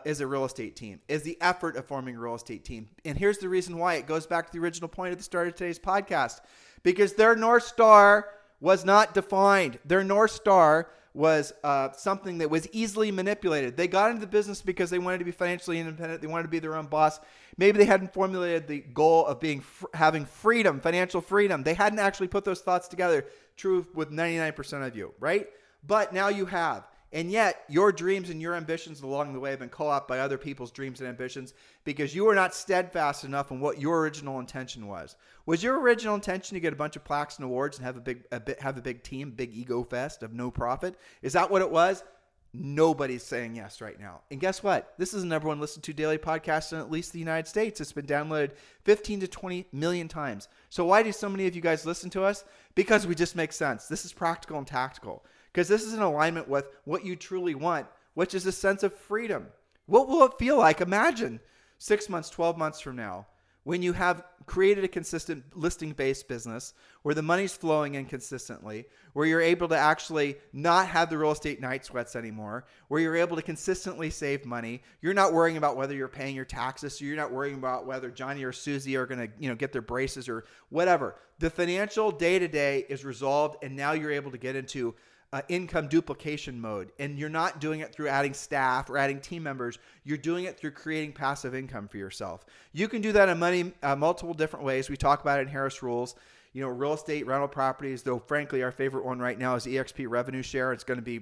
real estate team, is the effort of forming a real estate team. And here's the reason why. It goes back to the original point at the start of today's podcast, because their North Star was not defined. Their North Star was something that was easily manipulated. They got into the business because they wanted to be financially independent. They wanted to be their own boss. Maybe they hadn't formulated the goal of having freedom, financial freedom. They hadn't actually put those thoughts together. True with 99% of you, right? But now you have. And yet, your dreams and your ambitions along the way have been co-opted by other people's dreams and ambitions because you were not steadfast enough in what your original intention was. Was your original intention to get a bunch of plaques and awards and have a big team, big ego fest of no profit? Is that what it was? Nobody's saying yes right now. And guess what? This is the number one listened to daily podcast in at least the United States. It's been downloaded 15 to 20 million times. So why do so many of you guys listen to us? Because we just make sense. This is practical and tactical. Because this is in alignment with what you truly want, which is a sense of freedom. What will it feel like? Imagine 6 months, 12 months from now, when you have created a consistent listing-based business where the money's flowing in consistently, where you're able to actually not have the real estate night sweats anymore, where you're able to consistently save money. You're not worrying about whether you're paying your taxes. So you're not worrying about whether Johnny or Susie are going to, get their braces or whatever. The financial day-to-day is resolved, and now you're able to get into income duplication mode. And you're not doing it through adding staff or adding team members. You're doing it through creating passive income for yourself. You can do that in multiple different ways. We talk about it in Harris Rules. Real estate, rental properties, though frankly our favorite one right now is EXP Revenue Share. It's going to be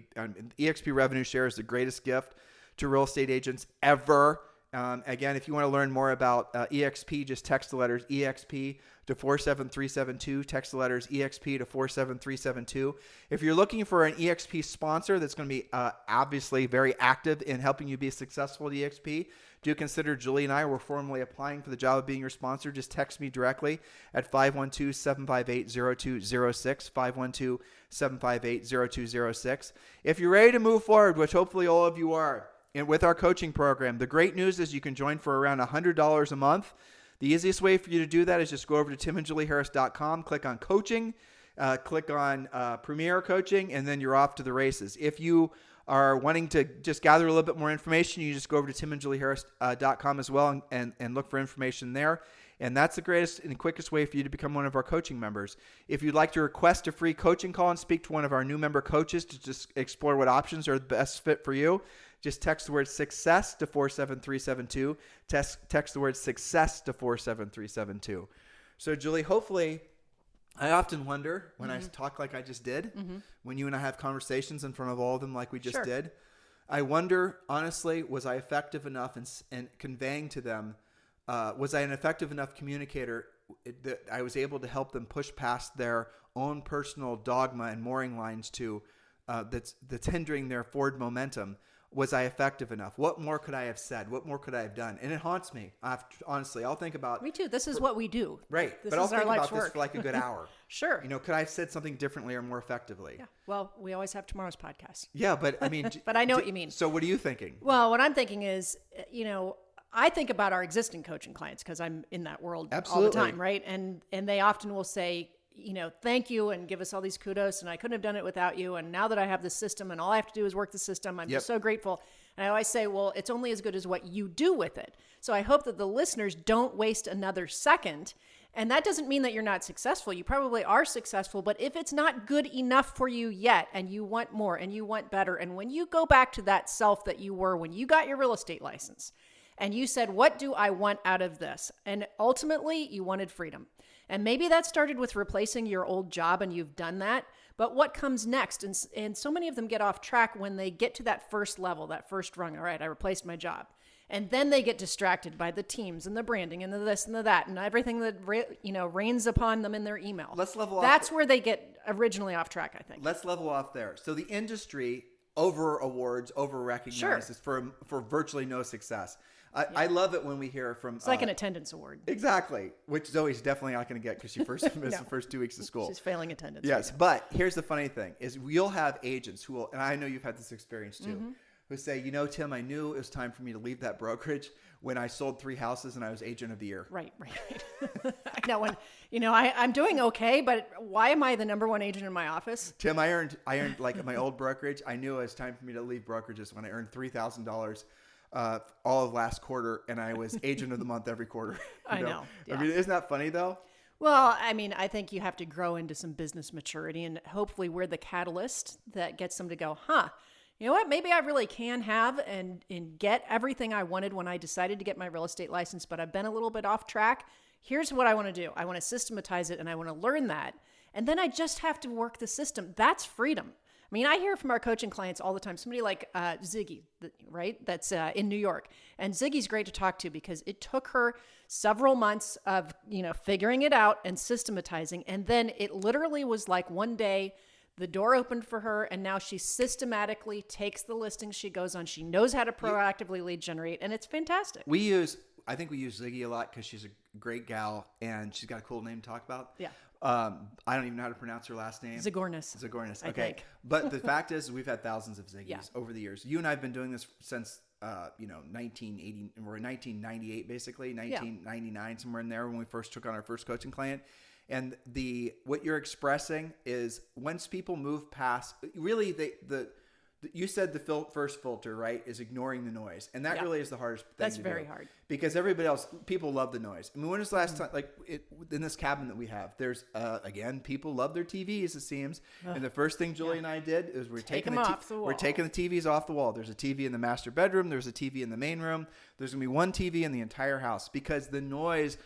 EXP Revenue Share is the greatest gift to real estate agents ever. Again, if you want to learn more about EXP, just text the letters EXP to 47372. Text the letters EXP to 47372. If you're looking for an EXP sponsor that's going to be obviously very active in helping you be successful at EXP, do consider Julie and I. We're formally applying for the job of being your sponsor. Just text me directly at 512-758-0206, 512-758-0206. If you're ready to move forward, which hopefully all of you are, and with our coaching program, the great news is you can join for around $100 a month. The easiest way for you to do that is just go over to timandjulieharris.com, click on coaching, click on Premier Coaching, and then you're off to the races. If you are wanting to just gather a little bit more information, you just go over to timandjulieharris.com as well and look for information there. And that's the greatest and quickest way for you to become one of our coaching members. If you'd like to request a free coaching call and speak to one of our new member coaches to just explore what options are the best fit for you, just text the word success to 47372. Text the word success to 47372. So, Julie, hopefully, I often wonder when I talk like I just did, when you and I have conversations in front of all of them like we just did, I wonder, honestly, was I effective enough in conveying to them, was I an effective enough communicator that I was able to help them push past their own personal dogma and mooring lines to that's hindering their forward momentum? Was I effective enough? What more could I have said? What more could I have done? And it haunts me. Honestly, I'll think about...
Me too. This is what we do.
Right.
This
but I'll
is our
think
life's
about this
work.
for like a good hour.
Sure.
Could I have said something differently or more effectively?
Yeah. Well, we always have tomorrow's podcast.
Yeah, but I mean...
But I know what you mean.
So what are you thinking?
Well, what I'm thinking is, I think about our existing coaching clients because I'm in that world all the time, right? And they often will say, thank you and give us all these kudos and I couldn't have done it without you. And now that I have the system and all I have to do is work the system, I'm just so grateful. And I always say, well, it's only as good as what you do with it. So I hope that the listeners don't waste another second. And that doesn't mean that you're not successful. You probably are successful, but if it's not good enough for you yet and you want more and you want better, and when you go back to that self that you were when you got your real estate license and you said, what do I want out of this? And ultimately you wanted freedom. And maybe that started with replacing your old job and you've done that. But what comes next? And so many of them get off track when they get to that first level, that first rung. All right, I replaced my job. And then they get distracted by the teams and the branding and the this and the that and everything that rains upon them in their email.
Let's level off.
That's where they get originally off track, I think.
Let's level off there. So the industry over awards, over recognizes for virtually no success. I love it when we hear from...
It's like an attendance award.
Exactly, which Zoe's definitely not going to get because she missed the first 2 weeks of school.
She's failing attendance.
Yes, but here's the funny thing is you'll have agents who will, and I know you've had this experience too, who say, Tim, I knew it was time for me to leave that brokerage when I sold 3 houses and I was agent of the year.
Right. I know when, I'm doing okay, but why am I the number one agent in my office?
Tim, I earned like at my old brokerage, I knew it was time for me to leave brokerages when I earned $3,000 all of last quarter, and I was agent of the month every quarter.
I know. Yeah.
I mean, isn't that funny though?
Well, I mean, I think you have to grow into some business maturity, and hopefully we're the catalyst that gets them to go, you know what, maybe I really can have and get everything I wanted when I decided to get my real estate license, but I've been a little bit off track. Here's what I want to do. I want to systematize it, and I want to learn that. And then I just have to work the system. That's freedom. I mean, I hear from our coaching clients all the time, somebody like Ziggy, right? That's in New York. And Ziggy's great to talk to because it took her several months of, figuring it out and systematizing. And then it literally was like one day the door opened for her, and now she systematically takes the listings she goes on. She knows how to proactively lead generate, and it's fantastic.
I think we use Ziggy a lot because she's a great gal and she's got a cool name to talk about.
Yeah.
I don't even know how to pronounce her last name.
Zagornis.
Okay.
I think.
But the fact is, we've had thousands of Ziggies over the years. You and I have been doing this since, 1980. We're in 1998, basically, 1999, somewhere in there when we first took on our first coaching client. And what you're expressing is once people move past, really, you said the first filter, right, is ignoring the noise. And that really is the hardest thing
That's
to
very
do.
hard.
Because people love the noise. I mean, when was the last time, in this cabin that we have, there's, again, people love their TVs, it seems. And the first thing Julie and I did is we're taking the TVs off the wall. There's a TV in the master bedroom. There's a TV in the main room. There's going to be one TV in the entire house because the noise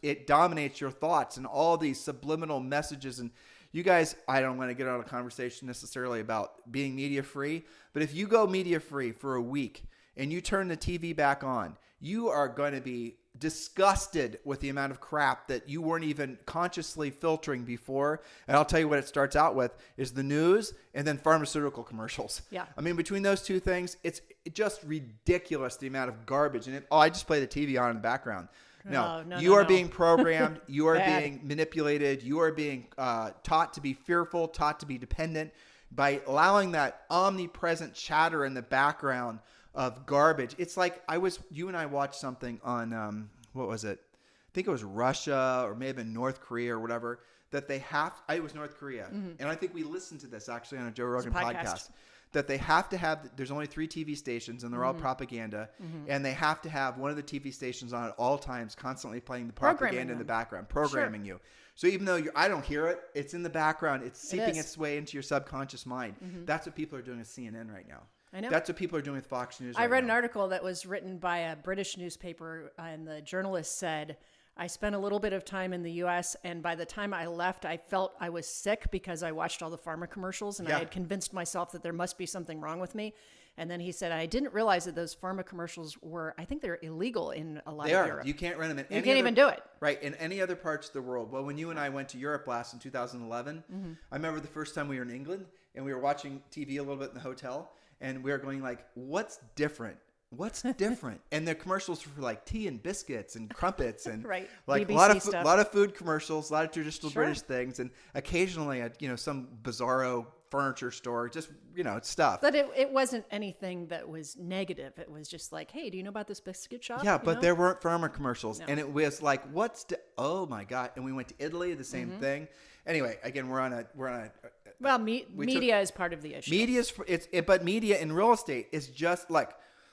it dominates your thoughts and all these subliminal messages. And you guys, I don't want to get out of a conversation necessarily about being media free, but if you go media free for a week and you turn the TV back on, you are going to be disgusted with the amount of crap that you weren't even consciously filtering before. And I'll tell you what it starts out with is the news and then pharmaceutical commercials.
Yeah.
I mean, between those two things, it's just ridiculous the amount of garbage. And I just play the TV on in the background. No, you are being programmed. You are being manipulated. You are being taught to be fearful, taught to be dependent by allowing that omnipresent chatter in the background of garbage. It's like you and I watched something on, what was it? I think it was Russia or maybe North Korea or whatever, that it was North Korea. Mm-hmm. And I think we listened to this actually on a Joe Rogan podcast. That they have to have, there's only 3 TV stations and they're all propaganda. Mm-hmm. And they have to have one of the TV stations on at all times, constantly playing the propaganda in the background, programming you. So even though I don't hear it, it's in the background. It's seeping its way into your subconscious mind. Mm-hmm. That's what people are doing with CNN right now.
I know.
That's what people are doing with Fox News
I read an article that was written by a British newspaper, and the journalist said, I spent a little bit of time in the U.S., and by the time I left, I felt I was sick because I watched all the Pharma Commercials, and I had convinced myself that there must be something wrong with me. And then he said, I didn't realize that those Pharma Commercials I think they're illegal in a lot of Europe.
You can't run them in
You can't even do it.
Right, in any other parts of the world. Well, when you and I went to Europe last in 2011, I remember the first time we were in England, and we were watching TV a little bit in the hotel, and we were going like, what's different? What's different? And the commercials were like tea and biscuits and crumpets and like
BBC
a lot of food commercials, a lot of traditional British things, and occasionally some bizarro furniture store, just stuff.
But it wasn't anything that was negative. It was just like, hey, do you know about this biscuit shop?
Yeah, but there weren't Pharma Commercials, and it was like, oh my god! And we went to Italy, the same thing. Anyway, again, we're on a.
Well, media is part of the issue.
But media in real estate is just like.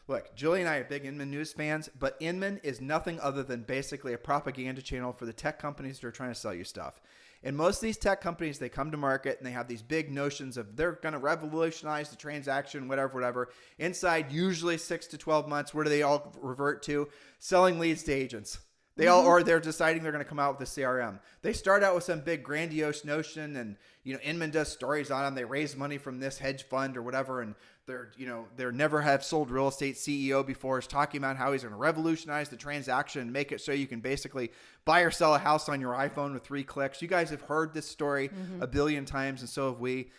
Look, Julie and I are big Inman News fans, but Inman is nothing other than basically a propaganda channel for the tech companies that are trying to sell you stuff. And most of these tech companies, they come to market and they have these big notions of they're going to revolutionize the transaction, whatever. Inside usually 6 to 12 months, where do they all revert to? Selling leads to agents. Or they're deciding they're going to come out with a CRM. They start out with some big grandiose notion, and Inman does stories on them. They raise money from this hedge fund or whatever, and they're never have sold real estate CEO before is talking about how he's going to revolutionize the transaction and make it so you can basically buy or sell a house on your iPhone with 3 clicks. You guys have heard this story a billion times, and so have we.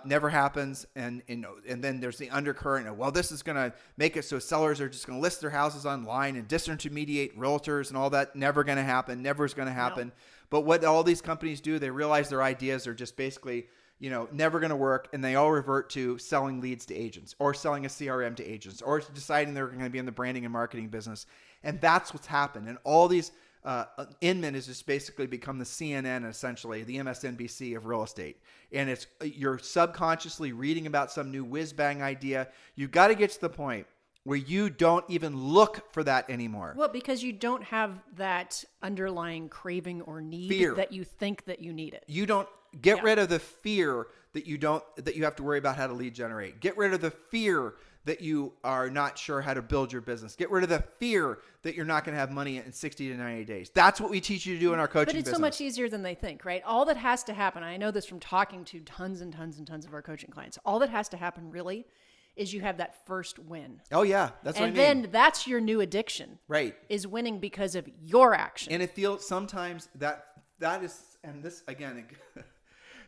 Never happens, and then there's the undercurrent of, well, this is going to make it so sellers are just going to list their houses online and disintermediate realtors and all that. Never going to happen. Never is going to happen. No. But what all these companies do, they realize their ideas are just basically, never going to work, and they all revert to selling leads to agents or selling a CRM to agents or deciding they're going to be in the branding and marketing business. And that's what's happened. And all these Inman has just basically become the CNN, essentially, the MSNBC of real estate. And you're subconsciously reading about some new whiz-bang idea. You've got to get to the point where you don't even look for that anymore.
Well, because you don't have that underlying craving or need
Fear.
that you think that you need it.
You don't get rid of the fear that you have to worry about how to lead generate. Get rid of the fear that you are not sure how to build your business. Get rid of the fear that you're not going to have money in 60 to 90 days. That's what we teach you to do in our coaching business.
But it's so much easier than they think, right? All that has to happen, I know this from talking to tons and tons and tons of our coaching clients, all that has to happen really is you have that first win.
Oh yeah, that's what I mean.
And then that's your new addiction.
Right.
Is winning because of your action.
And it feels sometimes that is, and this again,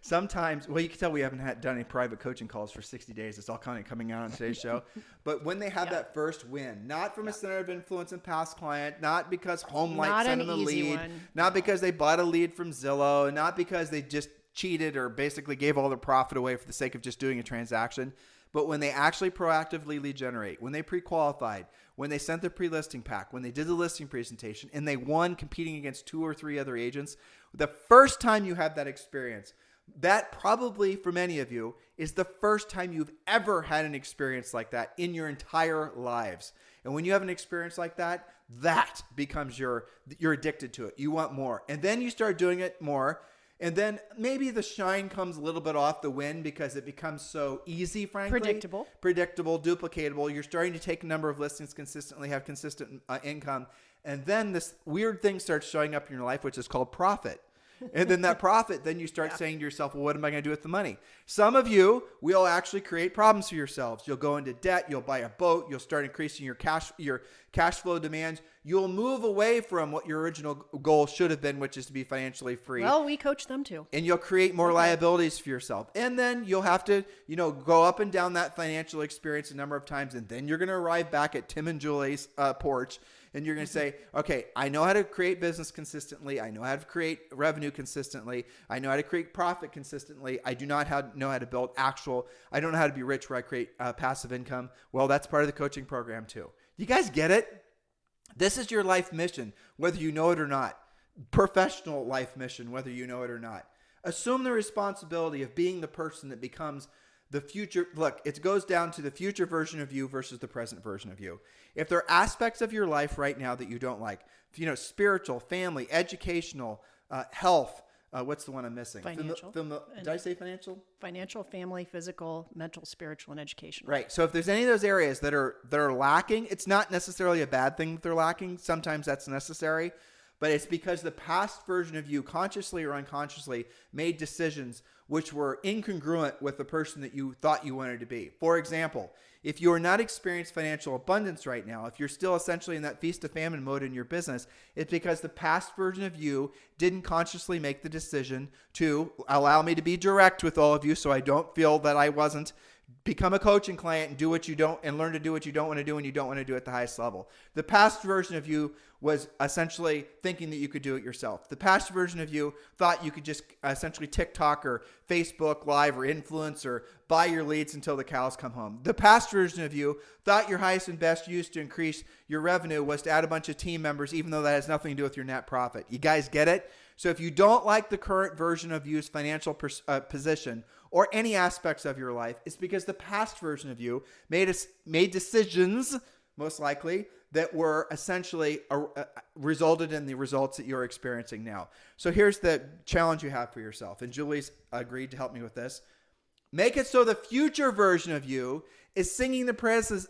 sometimes, well, you can tell we haven't done any private coaching calls for 60 days. It's all kind of coming out on today's show. But when they have that first win, not from a center of influence and past client, not because Home Light sent them a lead, not because they bought a lead from Zillow, not because they just cheated or basically gave all their profit away for the sake of just doing a transaction, but when they actually proactively lead generate, when they pre-qualified, when they sent their pre-listing pack, when they did the listing presentation, and they won competing against 2 or 3 other agents, the first time you have that experience, that probably for many of you is the first time you've ever had an experience like that in your entire lives. And when you have an experience like that, that becomes you're addicted to it. You want more. And then you start doing it more. And then maybe the shine comes a little bit off the win because it becomes so easy, frankly. Predictable, duplicatable. You're starting to take a number of listings consistently, have consistent income. And then this weird thing starts showing up in your life, which is called profit. And then that profit, then you start saying to yourself, well, what am I going to do with the money? Some of you will actually create problems for yourselves. You'll go into debt. You'll buy a boat. You'll start increasing your cash flow demands. You'll move away from what your original goal should have been, which is to be financially free.
Well, we coach them too.
And you'll create more liabilities for yourself. And then you'll have to, go up and down that financial experience a number of times. And then you're going to arrive back at Tim and Julie's porch. And you're going to say, okay, I know how to create business consistently. I know how to create revenue consistently. I know how to create profit consistently. I do not know how to build I don't know how to be rich where I create passive income. Well, that's part of the coaching program too. You guys get it? This is your life mission, whether you know it or not. Professional life mission, whether you know it or not. Assume the responsibility of being the person that becomes the future. Look, it goes down to the future version of you versus the present version of you. If there are aspects of your life right now that you don't like, spiritual, family, educational, health, what's the one I'm missing?
Financial.
Did I say financial?
Financial, family, physical, mental, spiritual, and educational.
Right. So if there's any of those areas that are lacking, it's not necessarily a bad thing that they're lacking. Sometimes that's necessary. But it's because the past version of you, consciously or unconsciously, made decisions which were incongruent with the person that you thought you wanted to be. For example, if you are not experiencing financial abundance right now, if you're still essentially in that feast to famine mode in your business, it's because the past version of you didn't consciously make the decision to allow me to be direct with all of you so I don't feel that I wasn't. Become a coaching client and do what you don't, and learn to do what you don't want to do and you don't want to do at the highest level. The past version of you was essentially thinking that you could do it yourself. The past version of you thought you could just essentially TikTok or Facebook Live or influence or buy your leads until the cows come home. The past version of you thought your highest and best use to increase your revenue was to add a bunch of team members, even though that has nothing to do with your net profit. You guys get it? So if you don't like the current version of you's financial position or any aspects of your life, it's because the past version of you made decisions, most likely, that were essentially resulted in the results that you're experiencing now. So here's the challenge you have for yourself. And Julie's agreed to help me with this. Make it so the future version of you is singing the praises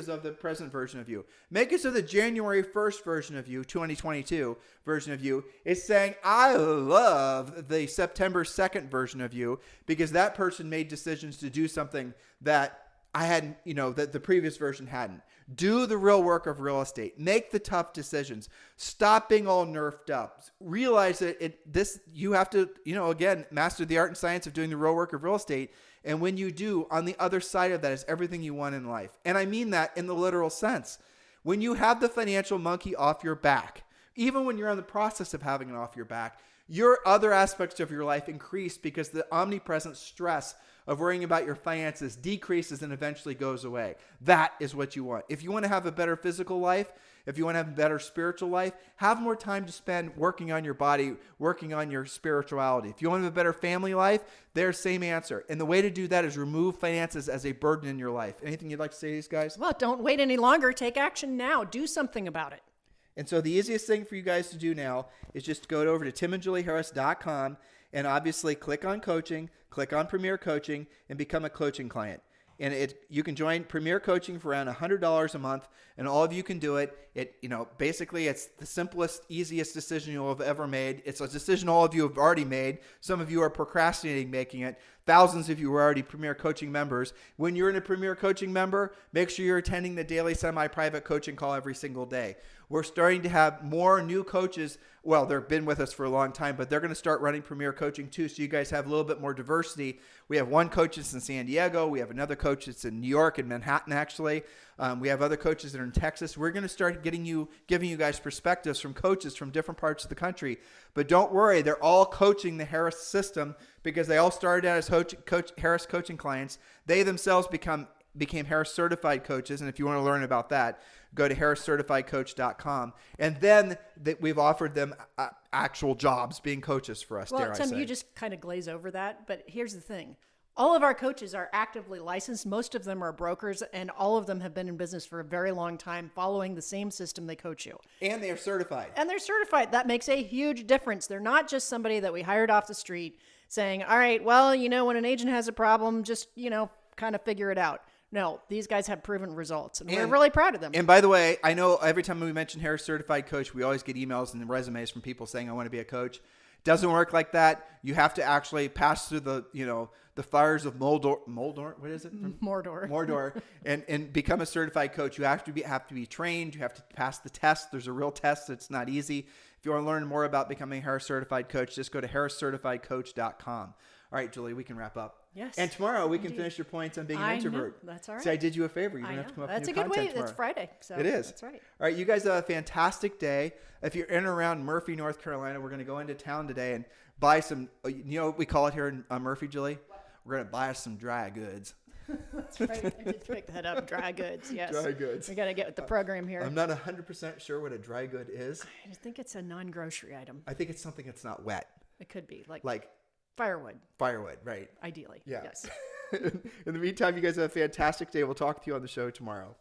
of the present version of you. Make it so the January 1st version of you, 2022 version of you, is saying, I love the September 2nd version of you, because that person made decisions to do something that I hadn't, that the previous version hadn't. Do the real work of real estate. Make the tough decisions. Stop being all nerfed up. Realize that you have to, again, master the art and science of doing the real work of real estate. And when you do, on the other side of that is everything you want in life. And I mean that in the literal sense. When you have the financial monkey off your back, even when you're in the process of having it off your back, Your other aspects of your life increase because the omnipresent stress of worrying about your finances decreases and eventually goes away. That is what you want. If you want to have a better physical life, if you want to have a better spiritual life, have more time to spend working on your body, working on your spirituality. If you want to have a better family life, there's same answer. And the way to do that is remove finances as a burden in your life. Anything you'd like to say to these guys?
Well, don't wait any longer. Take action now. Do something about it.
And so the easiest thing for you guys to do now is just go over to timandjulieharris.com and obviously click on coaching, click on Premier Coaching, and become a coaching client. And you can join Premier Coaching for around $100 a month, and all of you can do it. Basically, it's the simplest, easiest decision you'll have ever made. It's a decision all of you have already made. Some of you are procrastinating making it. Thousands of you are already Premier Coaching members. When you're in a Premier Coaching member, make sure you're attending the daily semi-private coaching call every single day. We're starting to have more new coaches. Well, they've been with us for a long time, but they're going to start running Premier Coaching too, so you guys have a little bit more diversity. We have one coach that's in San Diego. We have another coach that's in New York and Manhattan, actually. We have other coaches that are in Texas. We're going to start giving you guys perspectives from coaches from different parts of the country. But don't worry, they're all coaching the Harris system because they all started out as Harris coaching clients. They themselves became Harris certified coaches. And if you want to learn about that, go to harriscertifiedcoach.com. And then we've offered them actual jobs being coaches for us, dare I say.
Tim, you just kind of glaze over that. But here's the thing. All of our coaches are actively licensed. Most of them are brokers, and all of them have been in business for a very long time following the same system they coach you.
And they are certified.
And they're certified. That makes a huge difference. They're not just somebody that we hired off the street saying, all right, well, when an agent has a problem, just, kind of figure it out. No, these guys have proven results, and we're really proud of them.
And by the way, I know every time we mention Harris Certified Coach, we always get emails and resumes from people saying, I want to be a coach. Doesn't work like that. You have to actually pass through the fires of Mordor. What is it? Mordor, and become a certified coach. You have to be trained. You have to pass the test. There's a real test. It's not easy. If you want to learn more about becoming a Harris certified coach, just go to harriscertifiedcoach.com. All right, Julie, we can wrap up.
Yes.
And tomorrow we can finish your points on being an introvert.
Know. That's all right.
See, I did you a favor. You don't have to come up with new content tomorrow.
It's Friday. So
it is.
That's right.
All right, you guys have a fantastic day. If you're in and around Murphy, North Carolina, we're going to go into town today and buy some, what we call it here in Murphy, Julie? We're going to buy some dry goods.
That's right. I did pick that up. Dry goods, yes.
Dry goods.
We got to get with the program here.
I'm not 100% sure what a dry good is.
I think it's a non-grocery item.
I think it's something that's not wet.
It could be.
Like
firewood.
Firewood, right.
Ideally,
yeah.
Yes.
In the meantime, you guys have a fantastic day. We'll talk to you on the show tomorrow.